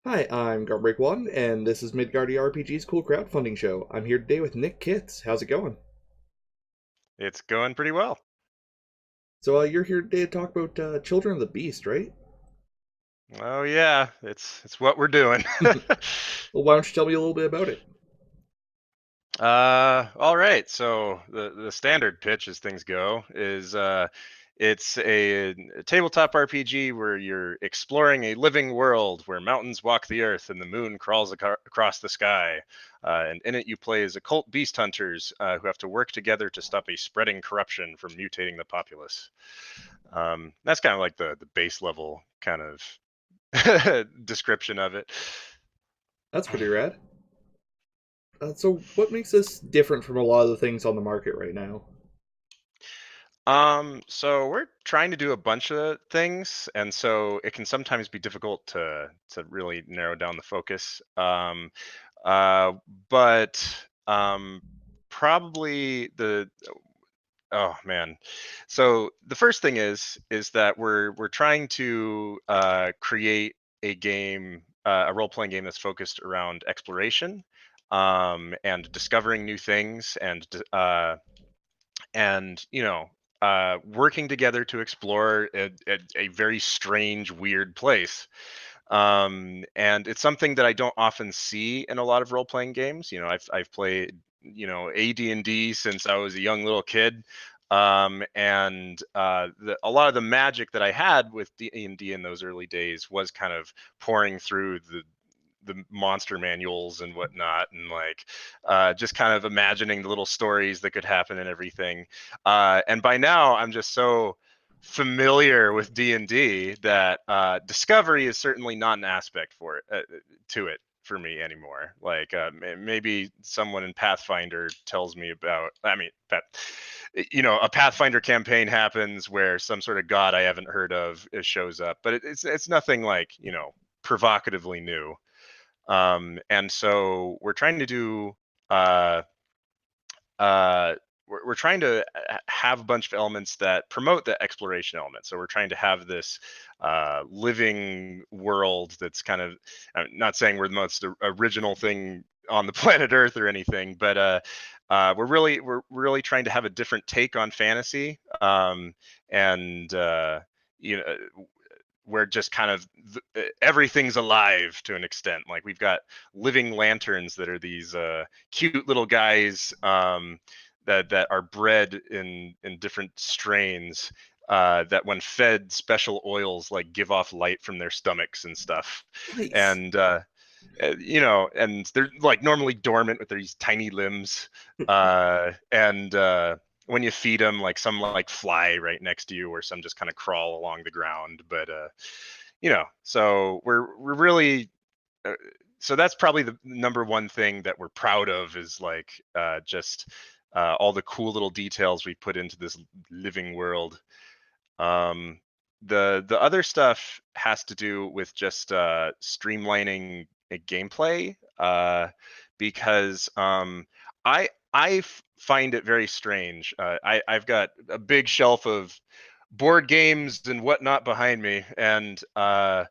Hi, I'm Guardbreak1, and this is Midgardy RPG's cool crowdfunding show. I'm here today with Nick Kitts. How's it going? It's going pretty well. So, you're here today to talk about Children of the Beast, right? Oh yeah, it's what we're doing. Well, why don't you tell me a little bit about it? All right. So the standard pitch as things go is it's a tabletop RPG where you're exploring a living world where mountains walk the earth and the moon crawls across the sky. And in it, you play as occult beast hunters who have to work together to stop a spreading corruption from mutating the populace. That's kind of like the base level kind of description of it. That's pretty rad. So, what makes this different from a lot of the things on the market right now? So we're trying to do a bunch of things, and so it can sometimes be difficult to really narrow down the focus. Uh, but probably the oh man, so the first thing is that we're trying to create a game, a role playing game that's focused around exploration, and discovering new things and working together to explore a very strange weird place. And it's something that I don't often see in a lot of role-playing games. I've played AD&D since I was a young little kid. And a lot of the magic that I had with D&D in those early days was kind of pouring through the monster manuals and whatnot, and like just kind of imagining the little stories that could happen and everything. And by now I'm just so familiar with D&D that discovery is certainly not an aspect for it to it for me anymore. Like maybe someone in Pathfinder tells me about, I mean, that a Pathfinder campaign happens where some sort of god I haven't heard of shows up, but it's nothing like provocatively new. And so we're trying to do uh, we're trying to have a bunch of elements that promote the exploration element. So we're trying to have this living world that's kind of, I'm not saying we're the most original thing on the planet Earth or anything, but we're really trying to have a different take on fantasy, and you know where just kind of everything's alive to an extent. Like we've got living lanterns that are these cute little guys, that are bred in different strains. That when fed special oils like give off light from their stomachs and stuff, Nice. and and they're like normally dormant with these tiny limbs, and when you feed them, like some like fly right next to you, or some just kind of crawl along the ground. But so we're really uh, so that's probably the number one thing that we're proud of, is like just all the cool little details we put into this living world. um, the other stuff has to do with just streamlining a gameplay, because find it very strange. I've got a big shelf of board games and whatnot behind me, and I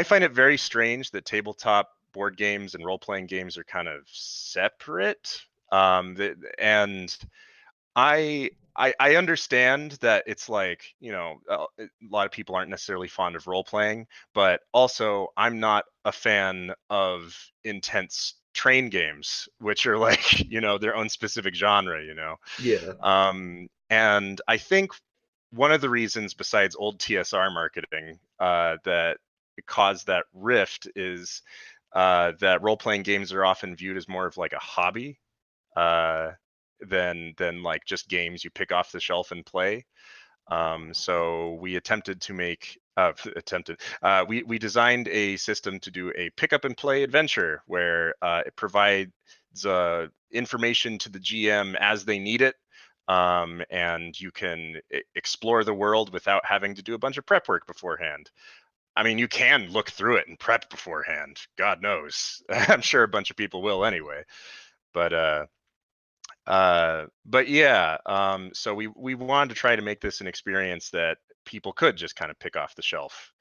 find it very strange that tabletop board games and role playing games are kind of separate. And I understand that it's like, a lot of people aren't necessarily fond of role playing, but also I'm not a fan of intense train games, which are like, their own specific genre. Yeah. And I think one of the reasons, besides old TSR marketing, that caused that rift is that role playing games are often viewed as more of like a hobby, uh, than like just games you pick off the shelf and play. So we attempted to make attempted we designed a system to do a pick up and play adventure where it provides information to the GM as they need it. And you can explore the world without having to do a bunch of prep work beforehand. I mean, you can look through it and prep beforehand. God knows. I'm sure a bunch of people will anyway. But but yeah, so we wanted to try to make this an experience that people could just kind of pick off the shelf.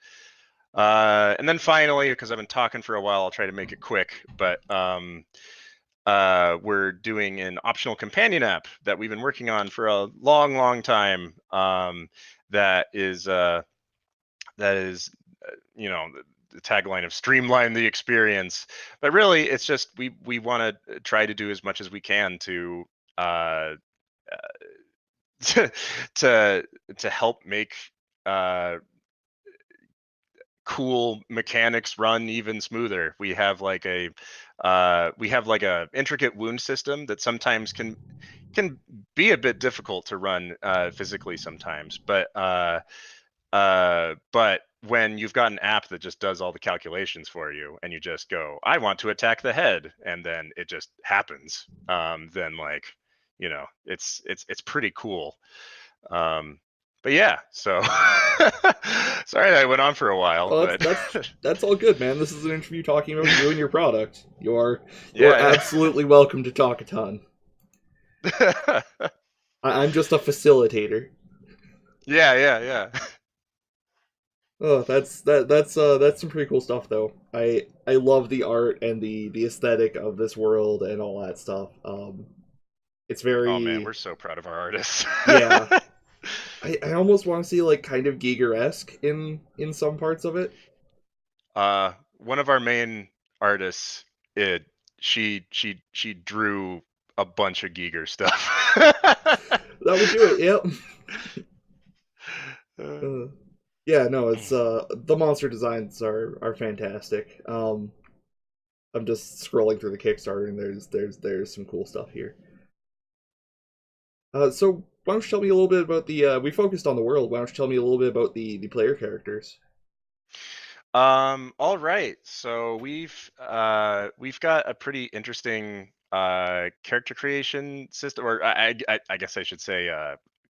And then finally, because I've been talking for a while, I'll try to make it quick. But we're doing an optional companion app that we've been working on for a long, long time. That is you know, the tagline of streamline the experience. But really, it's just we want to try to do as much as we can to uh, to to help make uh cool mechanics run even smoother. We have like a intricate wound system that sometimes can be a bit difficult to run physically sometimes, but when you've got an app that just does all the calculations for you and you just go, I want to attack the head, and then it just happens, then like, you know, it's pretty cool. um but yeah, so sorry that I went on for a while, Oh, but that's all good, man. This is an interview talking about you and your product. You are yeah, absolutely welcome to talk a ton. yeah. I'm just a facilitator. Yeah, yeah, yeah. Oh, that's some pretty cool stuff though. I love the art and the aesthetic of this world and all that stuff. It's Oh man, very we're so proud of our artists. yeah. I almost want to see like kind of Giger-esque in some parts of it. One of our main artists, it she drew a bunch of Giger stuff. That would do it. Yep. Uh, Uh, yeah, no, it's the monster designs are fantastic. I'm just scrolling through the Kickstarter and there's some cool stuff here. So why don't you tell me a little bit about the we focused on the world. Why don't you tell me a little bit about the player characters? all right. So we've got a pretty interesting character creation system, or I guess I should say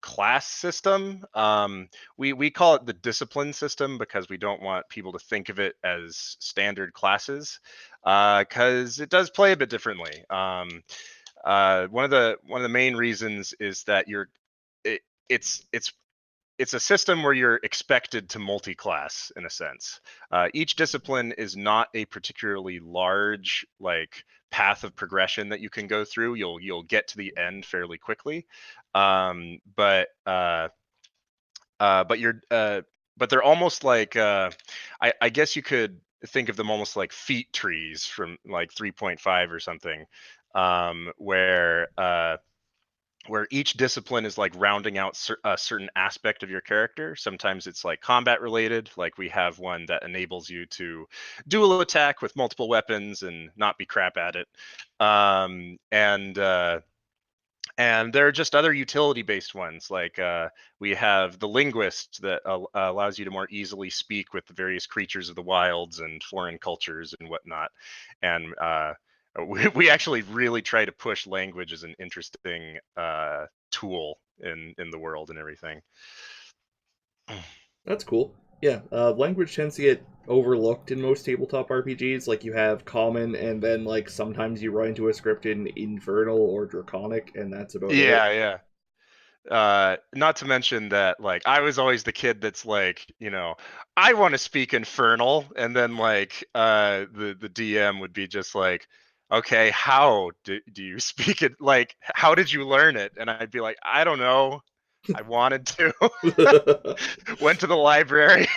class system. We call it the discipline system because we don't want people to think of it as standard classes, because it does play a bit differently. One of the main reasons is that it, it's it's it's a system where you're expected to multi-class in a sense. Each discipline is not a particularly large like path of progression that you can go through. You'll get to the end fairly quickly, um, but uh, but you're but they're almost like I guess you could think of them almost like feat trees from like 3.5 or something, where each discipline is like rounding out a certain aspect of your character. Sometimes it's like combat related, like we have one that enables you to dual attack with multiple weapons and not be crap at it. Um, and there are just other utility based ones, like we have the linguist that allows you to more easily speak with the various creatures of the wilds and foreign cultures and whatnot. And we actually really try to push language as an interesting tool in the world and everything. That's cool. Yeah, language tends to get overlooked in most tabletop RPGs. Like you have common, and then like sometimes you run into a script in Infernal or Draconic, and that's about it. Yeah, yeah. Not to mention that like I was always the kid that's like, you know, I want to speak infernal, and then like the DM would be just like, okay, how do you speak it, like how did you learn it? And I'd be like, I don't know, I wanted to. Went to the library.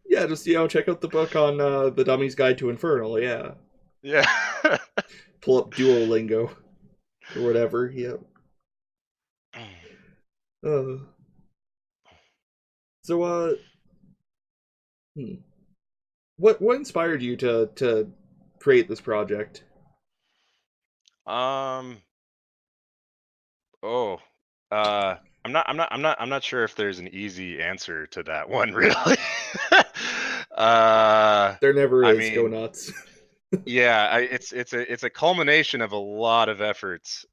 Yeah, just check out the book on the Dummy's Guide to Infernal. Yeah, Yeah. pull up Duolingo or whatever. Yep. Uh, so hmm. What inspired you to create this project? um oh uh I'm not sure if there's an easy answer to that one, really. uh There never I is. Go mean, nuts. yeah, it's a culmination of a lot of efforts.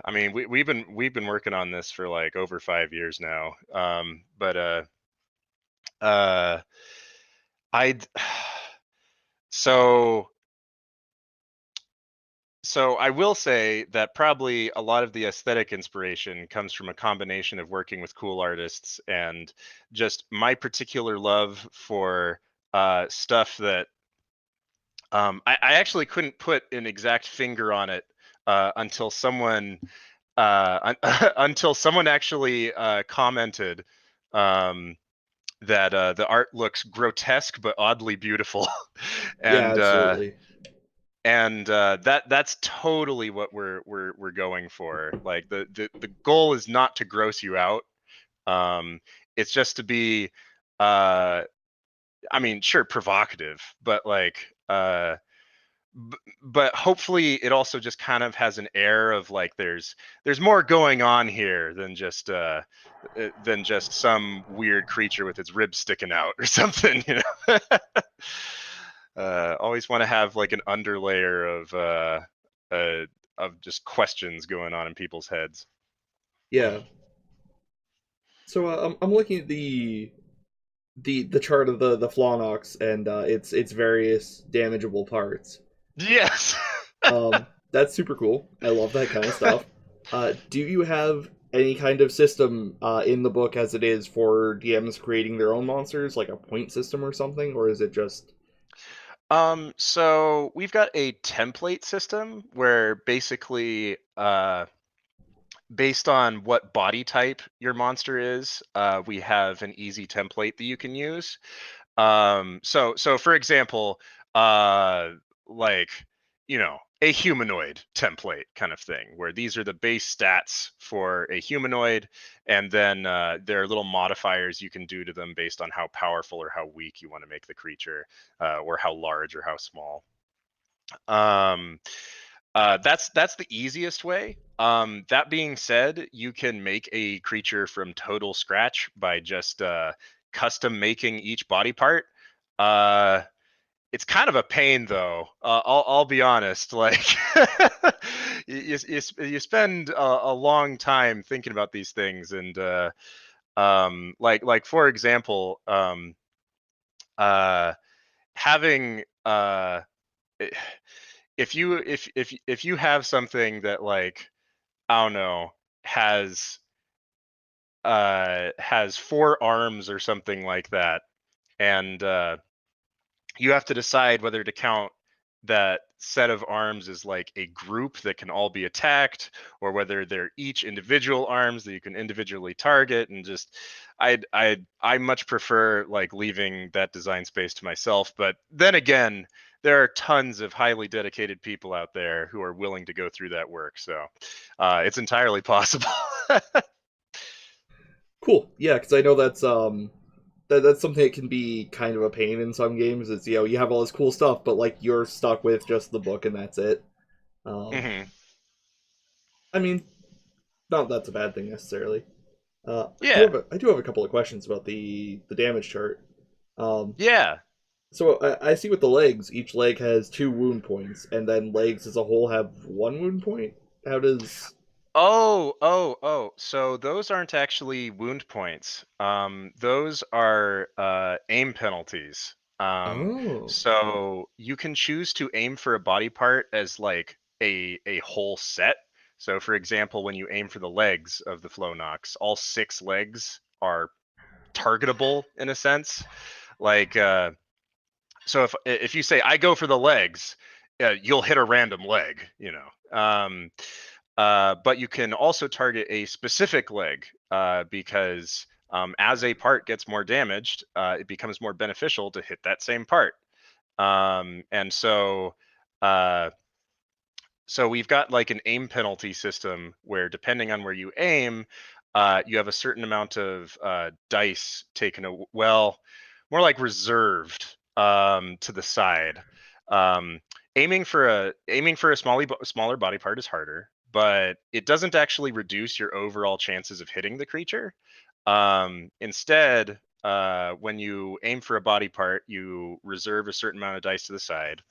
I mean, we've been working on this for like over 5 years now. But uh I'd so So I will say that probably a lot of the aesthetic inspiration comes from a combination of working with cool artists and just my particular love for stuff that I actually couldn't put an exact finger on it until until someone actually commented um, that the art looks grotesque but oddly beautiful, Yeah, and absolutely. that's totally what we're going for. Like the goal is not to gross you out. Um, it's just to be, uh, I mean, sure, provocative, but like, but hopefully it also just kind of has an air of like there's more going on here than just some weird creature with its ribs sticking out or something, you know. Always want to have like an underlayer of just questions going on in people's heads. Yeah. So I'm looking at the chart of the Flanox and its various damageable parts. Yes. That's super cool. I love that kind of stuff. Do you have any kind of system in the book as it is for DMs creating their own monsters, like a point system or something, or is it just So we've got a template system where basically based on what body type your monster is, we have an easy template that you can use. So for example, like, you know, a humanoid template kind of thing, where these are the base stats for a humanoid, and then there are little modifiers you can do to them based on how powerful or how weak you want to make the creature, or how large or how small. Um, that's the easiest way. That being said, you can make a creature from total scratch by just custom making each body part. Uh, it's kind of a pain, though. I'll be honest. Like, you spend a long time thinking about these things, and like for example, uh, having if you have something that, like, I don't know, has has four arms or something like that, and you have to decide whether to count that set of arms as like a group that can all be attacked, or whether they're each individual arms that you can individually target. And just I much prefer like leaving that design space to myself. But then again, there are tons of highly dedicated people out there who are willing to go through that work, so it's entirely possible. cool? Yeah, because I know that's something that can be kind of a pain in some games. Is you have all this cool stuff, but like you're stuck with just the book and that's it. Um, Hmm. I mean, not that's a bad thing necessarily. Yeah, I do have a couple of questions about the damage chart. Um, yeah. so I see with the legs, each leg has two wound points, and then legs as a whole have one wound point. How does? Oh. So those aren't actually wound points. Those are aim penalties. Oh, So you can choose to aim for a body part as like a whole set. So for example, when you aim for the legs of the Flownox, all six legs are targetable in a sense. Like so if you say I go for the legs, you'll hit a random leg, you know. But you can also target a specific leg, because as a part gets more damaged, it becomes more beneficial to hit that same part. And uh, so we've got like an aim penalty system where depending on where you aim, you have a certain amount of dice taken, well, more like reserved, to the side. Um, aiming for a smaller body part is harder, but it doesn't actually reduce your overall chances of hitting the creature. Instead, when you aim for a body part, you reserve a certain amount of dice to the side,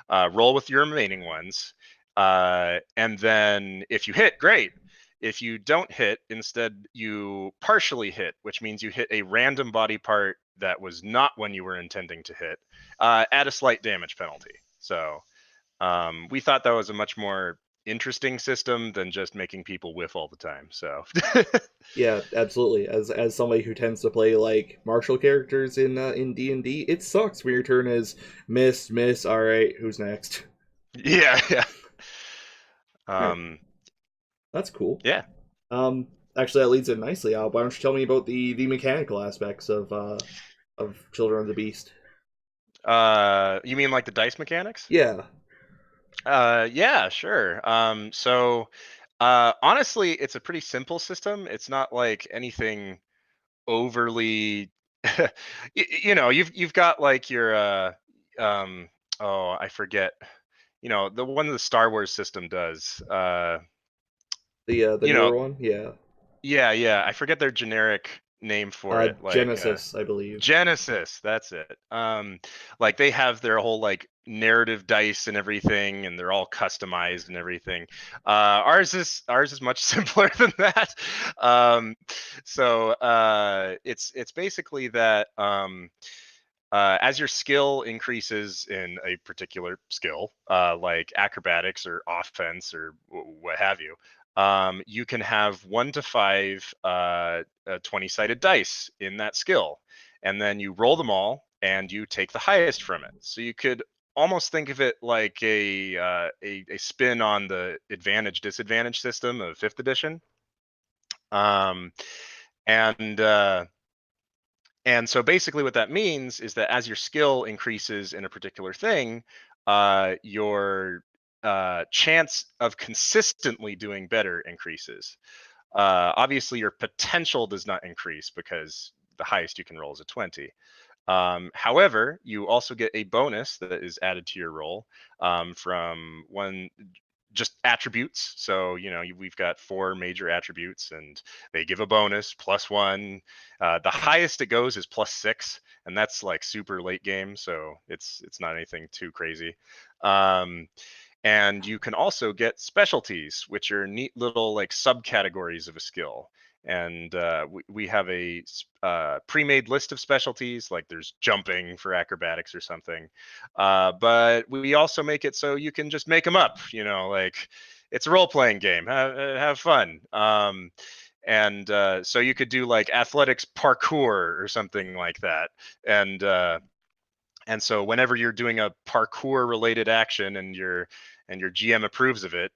roll with your remaining ones, and then if you hit, great. If you don't hit, instead you partially hit, which means you hit a random body part that was not one you were intending to hit, at a slight damage penalty. So We thought that was a much more interesting system than just making people whiff all the time. So Yeah, absolutely. As somebody who tends to play like martial characters in D&D, it sucks when your turn is miss, miss. All right, who's next? yeah, yeah. All right, Um, that's cool. yeah. Um, actually, that leads in nicely. Why don't you tell me about the mechanical aspects of Children of the Beast? You mean like the dice mechanics? Yeah, Yeah, sure. Honestly, it's a pretty simple system. It's not like anything overly, you've got like your, um, oh, I forget, the one the Star Wars system does. the You know, newer one. Yeah, yeah, yeah, I forget their generic name for it. Like, Genesis, I believe. Genesis, that's it. Like they have their whole like narrative dice and everything, and they're all customized and everything. Ours is much simpler than that. It's basically that as your skill increases in a particular skill, like acrobatics or offense or what have you, you can have 1 to 5 20-sided dice in that skill. And then you roll them all and you take the highest from it. So you could almost think of it like a spin on the advantage disadvantage system of fifth edition. Um, and and so basically, what that means is that as your skill increases in a particular thing, your chance of consistently doing better increases. Obviously, your potential does not increase because the highest you can roll is a 20. However, you also get a bonus that is added to your roll from one just attributes. So, we've got 4 major attributes and they give a bonus +1. The highest it goes is +6, and that's like super late game. So it's not anything too crazy. Um, and you can also get specialties, which are neat little like subcategories of a skill. And we have a pre-made list of specialties, like there's jumping for acrobatics or something. But we also make it so you can just make them up. Like it's a role-playing game. Have fun. And so you could do like athletics parkour or something like that. And so whenever you're doing a parkour related action and your GM approves of it,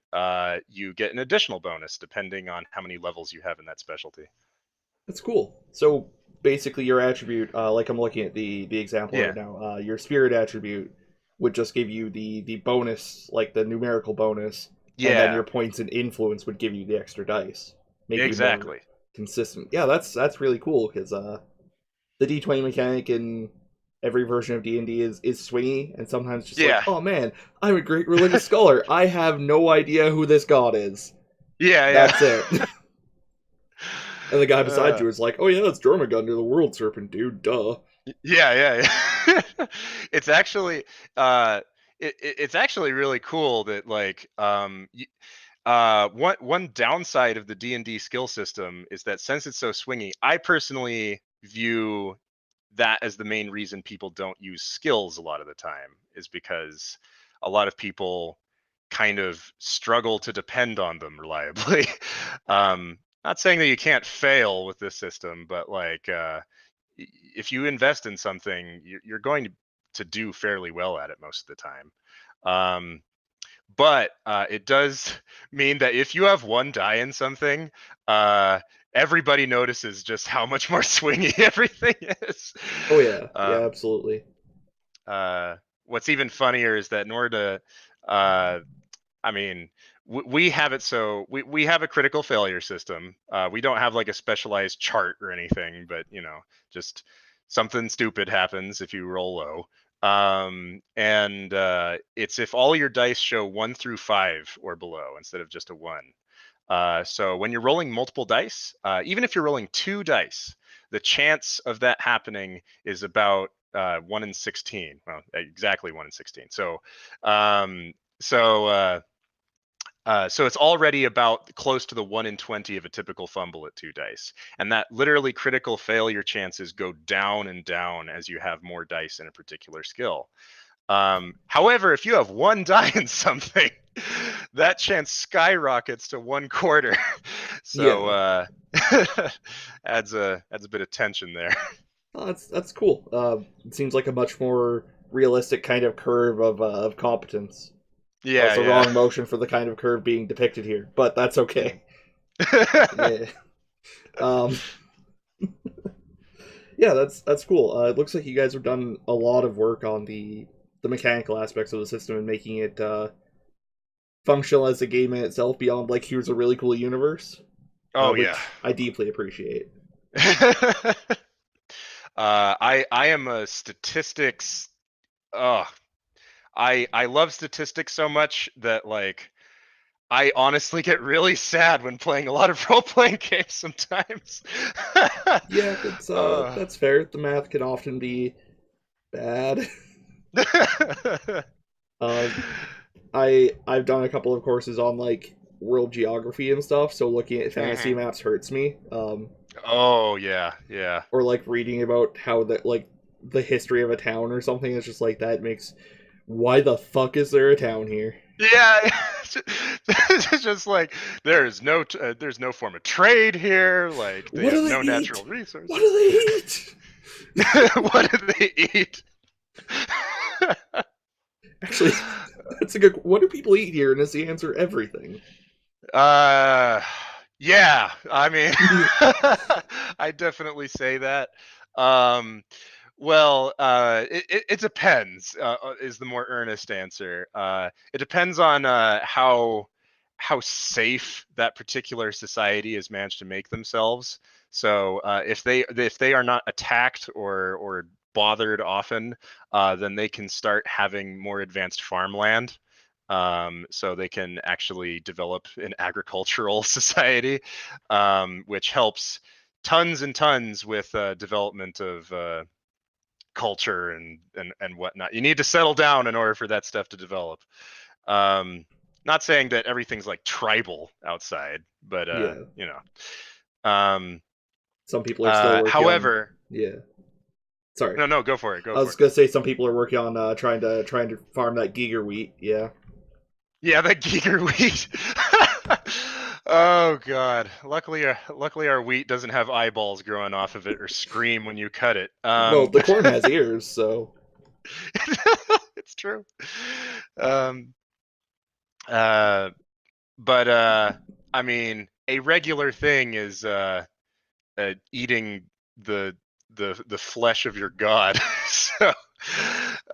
you get an additional bonus depending on how many levels you have in that specialty. That's cool. So basically, your attribute, like I'm looking at the example Yeah. right now, your spirit attribute would just give you the bonus, like the numerical bonus, and then Yeah, your points and influence would give you the extra dice, make you more exactly. consistent. Yeah, that's really cool because the D20 mechanic in every version of D&D is swingy and sometimes just like, Yeah. oh man, I'm a great religious scholar. I have no idea who this god is. Yeah, That's it. And the guy yeah. beside you is like, "Oh yeah, it's Jormungandr, the World Serpent, dude. Duh." Yeah. It's actually uh it's actually really cool that like one downside of the D&D skill system is that since it's so swingy, I personally view that as the main reason people don't use skills a lot of the time, is because a lot of people kind of struggle to depend on them reliably. Not saying that you can't fail with this system, but like if you invest in something, you're going to do fairly well at it most of the time. But it does mean that if you have one die in something, everybody notices just how much more swingy everything is. Oh yeah, yeah, Um, absolutely. uh, what's even funnier is that in order to, I mean, we have it so we have a critical failure system. We don't have like a specialized chart or anything, but just something stupid happens if you roll low. And it's if all your dice show 1 through 5 or below instead of just a 1. So when you're rolling multiple dice, even if you're rolling 2 dice, the chance of that happening is about 1 in 16. Well, exactly 1 in 16. Um, so uh, so it's already about close to the 1 in 20 of a typical fumble at 2 dice. And that literally critical failure chances go down and down as you have more dice in a particular skill. However, if you have one die in something, that chance skyrockets to 1/4. So Yeah. adds a bit of tension there. Oh, that's cool. It seems like a much more realistic kind of curve of competence. Well, Yeah, it's a yeah. wrong motion for the kind of curve being depicted here, but that's okay. Yeah. Um, yeah, that's cool. It looks like you guys have done a lot of work on the mechanical aspects of the system and making it functional as a game in itself. Beyond like here's a really cool universe, Oh yeah. which I deeply appreciate. I am a statistics. Oh, I love statistics so much that like I honestly get really sad when playing a lot of role playing games sometimes. Yeah, uh, that's fair. The math can often be bad. uh, I've done a couple of courses on like world geography and stuff, so looking at fantasy Mhm. maps hurts me. Oh yeah, yeah. Or like reading about how that like the history of a town or something is just like that makes why the fuck is there a town here? Yeah, it's just like there's no form of trade here. Like they What have do they no eat? natural What do resources. they eat? What do they eat? Actually, that's a good. What do people eat here? And is the answer everything? uh, yeah. I mean, I definitely say that. Um, well, it depends. Is the more earnest answer. It depends on how safe that particular society has managed to make themselves. So if they are not attacked or bothered often, then they can start having more advanced farmland. So they can actually develop an agricultural society, which helps tons and tons with development of culture and whatnot. You need to settle down in order for that stuff to develop. Um, Not saying that everything's like tribal outside, but Yeah, you know. some people are still working on. However, Yeah, sorry. no, no, go for it, go I for was it. gonna say some people are working on trying to farm that giger wheat. Yeah, Yeah, that Giger wheat. Oh God! Luckily our wheat doesn't have eyeballs growing off of it or scream when you cut it. well, the corn has ears, so It's true. Um, uh, but I mean, a regular thing is eating the the flesh of your god. so,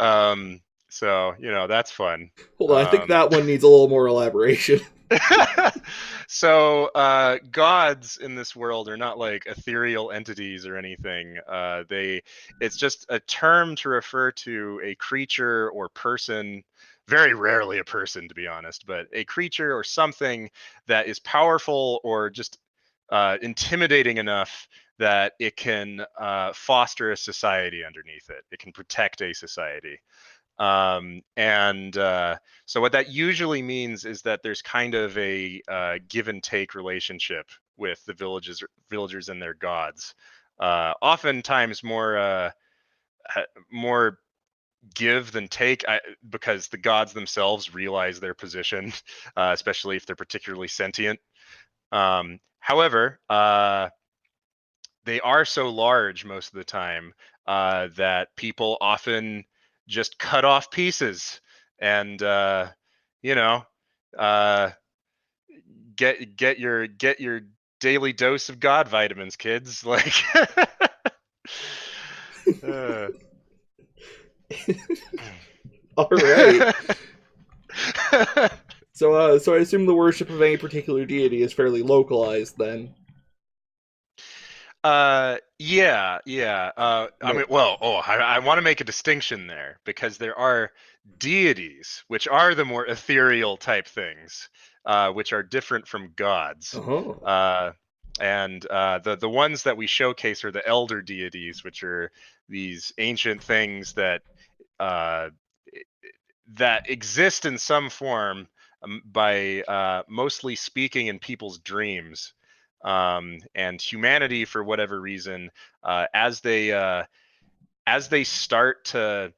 um, so that's fun. hold on. I think Um, that one needs a little more elaboration. so gods in this world are not like ethereal entities or anything. It's just a term to refer to a creature or person, very rarely a person to be honest, but a creature or something that is powerful or just intimidating enough that it can foster a society underneath it. It can protect a society. And So what that usually means is that there's kind of a give and take relationship with the villagers and their gods. Oftentimes more give than take, because the gods themselves realize their position, especially if they're particularly sentient. However, they are so large most of the time that people often just cut off pieces and you know uh, get your daily dose of God vitamins, kids. Like, uh, All right. So I assume the worship of any particular deity is fairly localized then. yeah, yeah. I No. mean, well, I want to make a distinction there because there are deities, which are the more ethereal type things, which are different from gods. Oh. Uh, and the ones that we showcase are the elder deities, which are these ancient things uh, that exist in some form, by mostly speaking in people's dreams. And humanity, for whatever reason, as they start to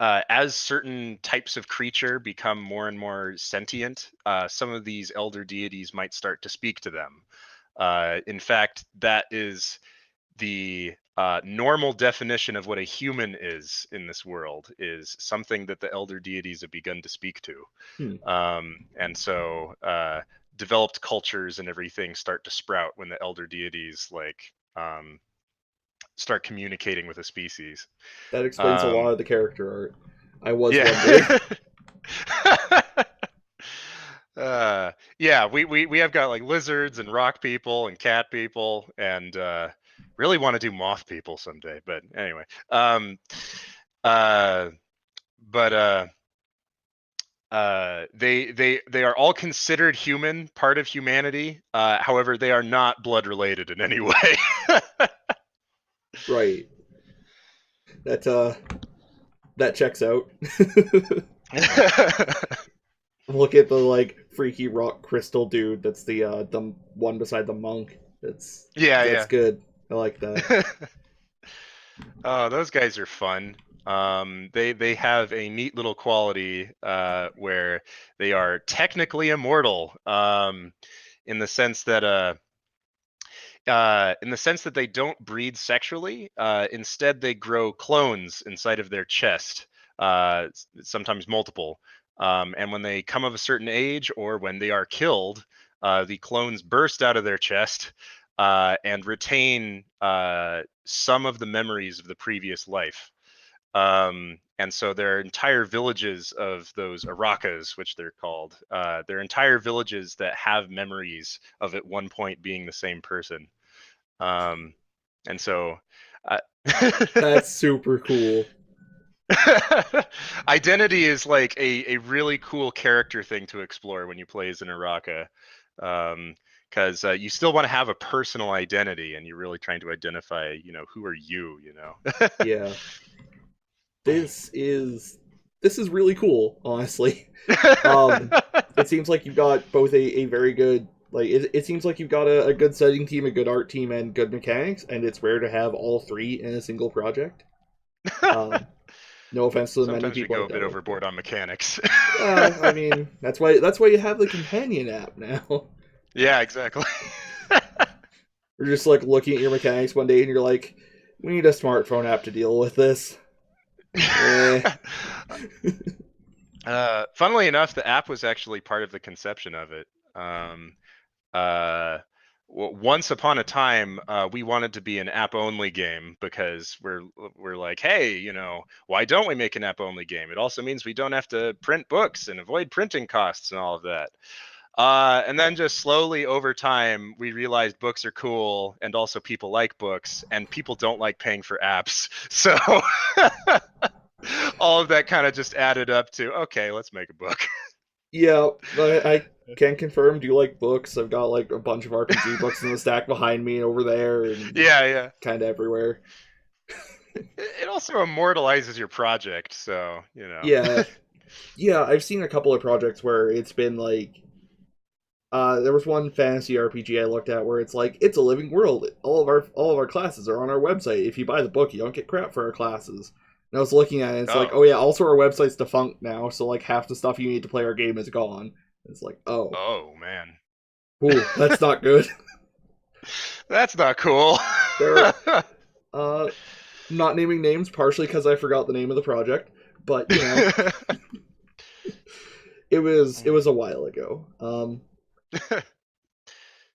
as certain types of creature become more and more sentient, some of these elder deities might start to speak to them. In fact, that is the normal definition of what a human is in this world, is something that the elder deities have begun to speak to. Hmm. And so developed cultures and everything start to sprout when the elder deities start communicating with a species. That explains a lot Um, of the character art. I was wondering. yeah. Yeah, we have got like lizards and rock people and cat people, and really want to do moth people someday. But anyway, uh, but they are all considered human, part of humanity. However, they are not blood related in any way. Right. That that checks out. Look at the like freaky rock crystal dude. That's the one beside the monk. That's Yeah, good. I like that. yeah. Oh, those guys are fun. They have a neat little quality where they are technically immortal, in the sense that they don't breed sexually. Instead, they grow clones inside of their chest, sometimes multiple. And when they come of a certain age, or when they are killed, the clones burst out of their chest and retain some of the memories of the previous life. And so there are entire villages of those Arakas, which they're called. There are entire villages that have memories of at one point being the same person. Um, and so, uh, That's super cool. identity is like a really cool character thing to explore when you play as an Araka. Because you still want to have a personal identity, and you're really trying to identify, who are you, Yeah. This is this is really cool, honestly. Um it seems like you've got both a very good it seems like you've got a good setting team, a good art team, and good mechanics, and it's rare to have all three in a single project. Um no offense to the many Sometimes we people go I've a bit dealt with, but overboard on mechanics. I mean that's why you have the companion app now. Yeah, exactly. You're just like looking at your mechanics one day and you're like, we need a smartphone app to deal with this. Eh. Funnily enough, the app was actually part of the conception of it. Um, uh, Once upon a time, we wanted to be an app-only game because we're like, hey, why don't we make an app-only game? It also means we don't have to print books and avoid printing costs and all of that. And then just slowly over time, we realized books are cool, and also people like books, and people don't like paying for apps. So all of that kind of just added up to, okay, let's make a book. Yeah, I can confirm. Do you like books? I've got like a bunch of RPG books in the stack behind me and over there and Yeah, yeah. kind of everywhere. It also immortalizes your project, so Yeah, yeah. I've seen a couple of projects where it's been like, there was one fantasy RPG I looked at where it's like it's a living world. All of our classes are on our website. If you buy the book, you don't get crap for our classes. And I was looking at it, it's like, Oh, oh yeah, also our website's defunct now, so like half the stuff you need to play our game is gone. It's like, oh, oh man, ooh, that's not good. that's not cool. There, uh, I'm not naming names, partially because I forgot the name of the project, but it was a while ago.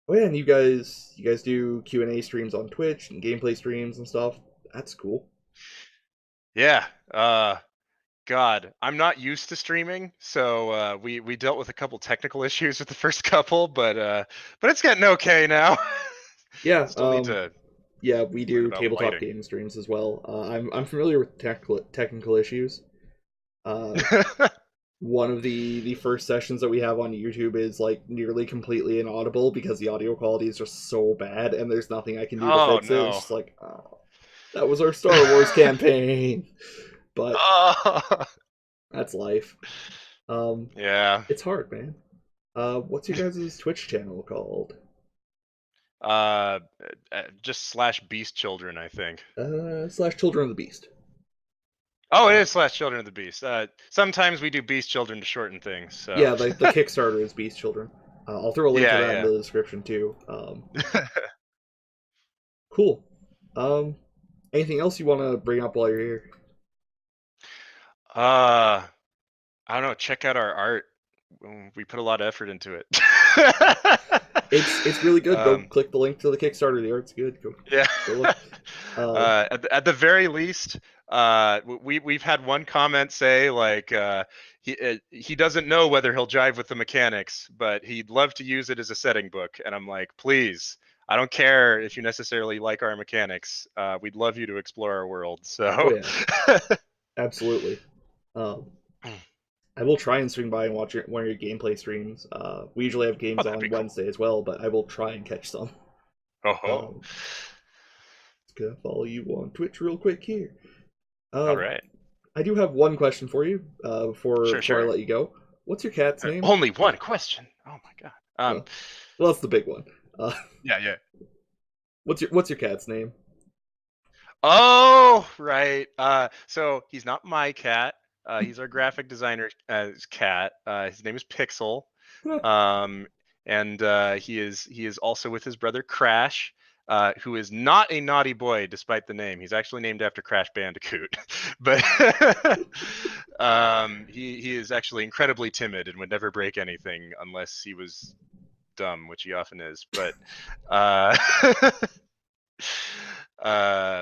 Oh yeah, and you guys do Q&A streams on Twitch and gameplay streams and stuff. That's cool. Yeah. God, I'm not used to streaming, so we dealt with a couple technical issues with the first couple, but it's getting okay now. Yeah, Still need to yeah, we learn do about tabletop lighting. game streams as well. I'm familiar with technical issues. Uh, one of the first sessions that we have on YouTube is like nearly completely inaudible because the audio quality is just so bad, and there's nothing I can do to Oh fix it. It's no. just like, oh, that was our Star Wars campaign, but Oh. that's life. Um, Yeah. it's hard, man. What's your guys' Twitch channel called? Uh, just slash beast children, I think. Slash Children of the Beast. Oh, it Uh, is slash Children of the Beast. Sometimes we do Beast Children to shorten things. So yeah, the Kickstarter is Beast Children. I'll throw a link to that in yeah, the description too. yeah. Cool. Um, Anything else you want to bring up while you're here? uh, I don't know. Check out our art. We put a lot of effort into it. It's really good. Go um, click the link to the Kickstarter. The art's good. yeah. Go look. At the very least, we've had one comment say like he doesn't know whether he'll jive with the mechanics, but he'd love to use it as a setting book. And I'm like, please, I don't care if you necessarily like our mechanics. We'd love you to explore our world. Oh So yeah, absolutely. Um, I will try and swing by and watch one of your gameplay streams. We usually have oh, games that'd be on cool. Wednesday as well, but I will try and catch some. Oh ho. Um, just gonna follow you on Twitch real quick here. All Uh, right. I do have one question for you Sure, before I sure. let you go. What's your cat's name? Only one question. Oh my god. Well, well, that's the big one. Uh, Yeah, yeah. what's your cat's name? Oh, right. So he's not my cat. He's our graphic designer's cat. His name is Pixel. Um, and he is also with his brother Crash, who is not a naughty boy despite the name. He's actually named after Crash Bandicoot, but he is actually incredibly timid and would never break anything unless he was dumb, which he often is. But uh,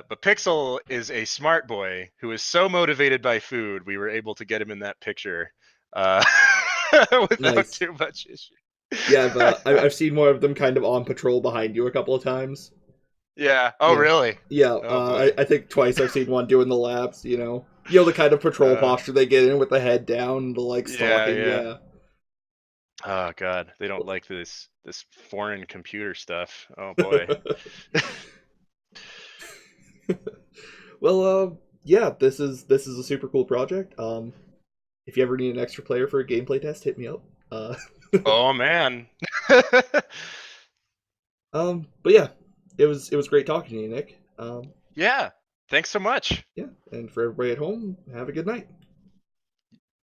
but Pixel is a smart boy who is so motivated by food, we were able to get him in that picture uh, without Nice. too much issue. Yeah, I've seen more of them kind of on patrol behind you a couple of times. Yeah. Oh, Yeah, really? yeah. Oh boy. I think twice I've seen one doing the laps. The kind of patrol Uh, posture they get in with the head down, the like yeah, stalking. yeah. Yeah. Oh god, they don't like this foreign computer stuff. Oh boy. Well, yeah. This is a super cool project. If you ever need an extra player for a gameplay test, hit me up. Uh, Oh man. but yeah, it was great talking to you, Nick. Yeah. Thanks so much. Yeah, and for everybody at home, have a good night.